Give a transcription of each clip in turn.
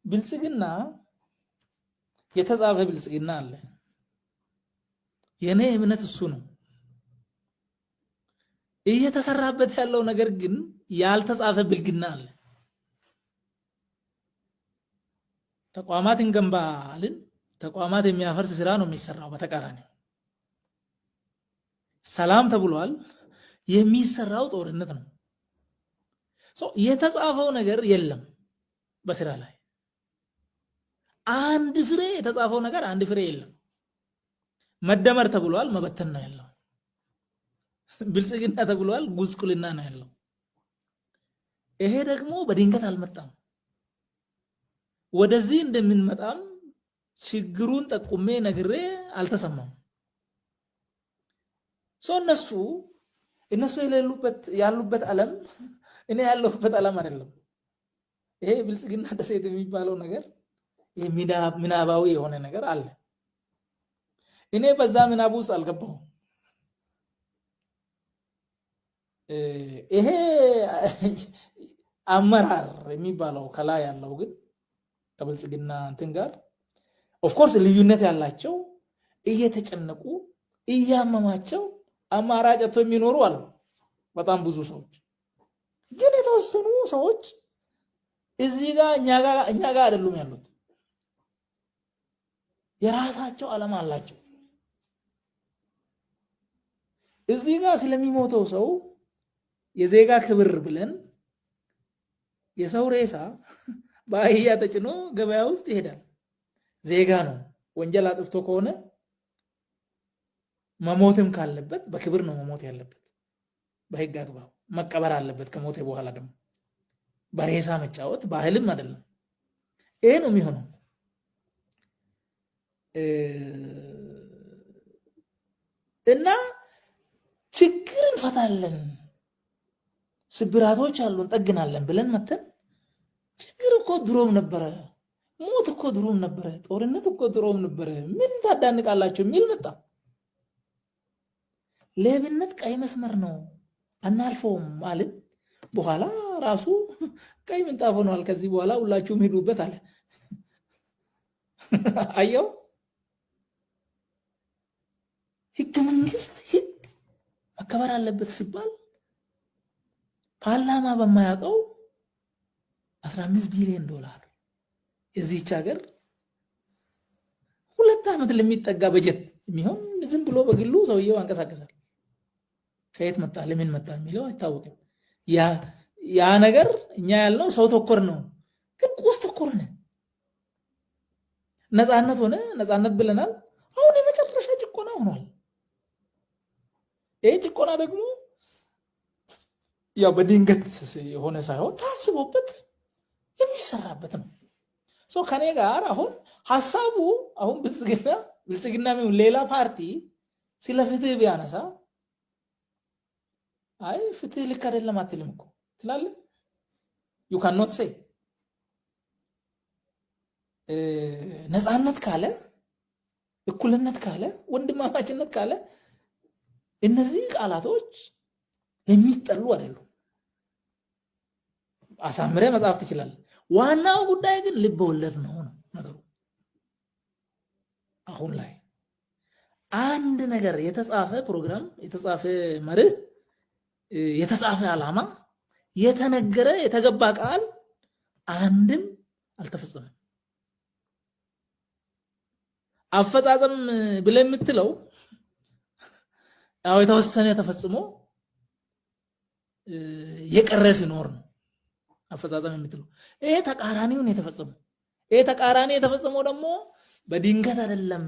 ብልጽግና የተጻፈ ብልጽግና አለ። የኔ እምነት እሱ ነው። እየተሰራበት ያለው ነገር ግን ያልተጻፈ ብልግና አለ። ተቋማት እንገንባ አልን። ተቋማት የሚያፈርስ ስራ ነው የሚሰራው። በተቃራኒው ሰላም ተብሏል፣ የሚሰራው ጦርነት ነው። የተጻፈው ነገር የለም በስራ ላይ አንድ ፍሬ የተጻፈው ነገር አንድ ፍሬ የለም። መደመር ተብሏል፣ መበተን ነው ያለው። ብልጽግና ተብሏል፣ ጉስቁልና ነው ያለው። ይሄ ደግሞ በድንገት አልመጣም። ወደዚህ እንደምንመጣም ችግሩን ጠቁሜ ነግሬ አልተሰማም። እነሱ ያሉበት ዓለም እኔ ያለሁበት ዓለም አይደለም። ይሄ ብልጽግና ደሴት የሚባለው ነገር ምናባዊ የሆነ ነገር አለ። እኔ በዛ ምናብ ውስጥ አልገባሁም። ይሄ አመራር የሚባለው ከላይ ያለው ግን ከብልጽግና እንትን ጋር ኦፍኮርስ ልዩነት ያላቸው እየተጨነቁ እያመማቸው አማራጭ የሚኖሩ አሉ። በጣም ብዙ ሰዎች ግን የተወሰኑ ሰዎች እዚህ ጋር እኛ ጋር አይደሉም ያሉት። የራሳቸው ዓላማ አላቸው። እዚህ ጋር ስለሚሞተው ሰው የዜጋ ክብር ብለን የሰው ሬሳ በአህያ ተጭኖ ገበያ ውስጥ ይሄዳል። ዜጋ ነው። ወንጀል አጥፍቶ ከሆነ መሞትም ካለበት በክብር ነው መሞት ያለበት። በህግ አግባብ መቀበር አለበት። ከሞተ በኋላ ደግሞ በሬሳ መጫወት ባህልም አይደለም። ይሄ ነው የሚሆነው። እና ችግር እንፈታለን፣ ስብራቶች አሉን ጠግናለን ብለን መተን ችግር እኮ ድሮም ነበረ፣ ሞት እኮ ድሮም ነበረ፣ ጦርነት እኮ ድሮም ነበረ፣ ምን ታዳንቃላችሁ የሚል መጣ። ሌብነት ቀይ መስመር ነው አናልፈውም አልን። በኋላ ራሱ ቀይ ምንጣፍ ሆኗል። ከዚህ በኋላ ሁላችሁም ሂዱበት አለ። አየው፣ ህገ መንግስት ህግ መከበር አለበት ሲባል ፓርላማ በማያውቀው 15 ቢሊዮን ዶላር የዚህች ሀገር 2 ዓመት ለሚጠጋ በጀት የሚሆን ዝም ብሎ በግሉ ሰውየው አንቀሳቀሳል። ከየት መጣ ለምን መጣ የሚለው አይታወቅም። ያ ነገር እኛ ያልነው ሰው ተኮር ነው፣ ግን ቁስ ተኮር ነው። ነፃነት ሆነ ነፃነት ብለናል። አሁን የመጨረሻ ጭቆና ሆኗል። ይሄ ጭቆና ደግሞ ያው በድንገት የሆነ ሳይሆን ታስቦበት የሚሰራበት ነው። ከኔ ጋር አሁን ሐሳቡ አሁን ብልጽግና ሌላ ፓርቲ ስለ ፍትህ ቢያነሳ አይ ፍትህ ልክ አይደለም አትልም እኮ ትላለህ። you cannot say ነፃነት ካለ እኩልነት ካለ ወንድማማችነት ካለ እነዚህ ቃላቶች የሚጠሉ አይደሉም። አሳምረ መጻፍ ትችላለህ። ዋናው ጉዳይ ግን ልብ ወለድ ነው ነገሩ። አሁን ላይ አንድ ነገር የተጻፈ ፕሮግራም፣ የተጻፈ መርህ፣ የተጻፈ ዓላማ፣ የተነገረ የተገባ ቃል አንድም አልተፈጸመም። አፈጻጸም ብለን የምትለው ያው የተወሰነ ተፈጽሞ የቀረ ሲኖር ነው አፈጻጸም የምትለው። ይሄ ተቃራኒውን የተፈጸመው የተፈጸመው ደግሞ በድንገት አይደለም።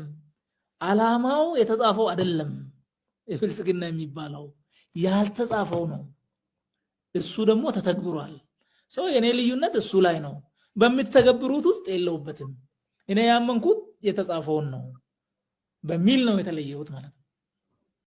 ዓላማው የተጻፈው አይደለም። የብልጽግና የሚባለው ያልተጻፈው ነው። እሱ ደግሞ ተተግብሯል። የኔ ልዩነት እሱ ላይ ነው። በሚተገብሩት ውስጥ የለውበትም። እኔ ያመንኩት የተጻፈውን ነው በሚል ነው የተለየሁት ማለት ነው።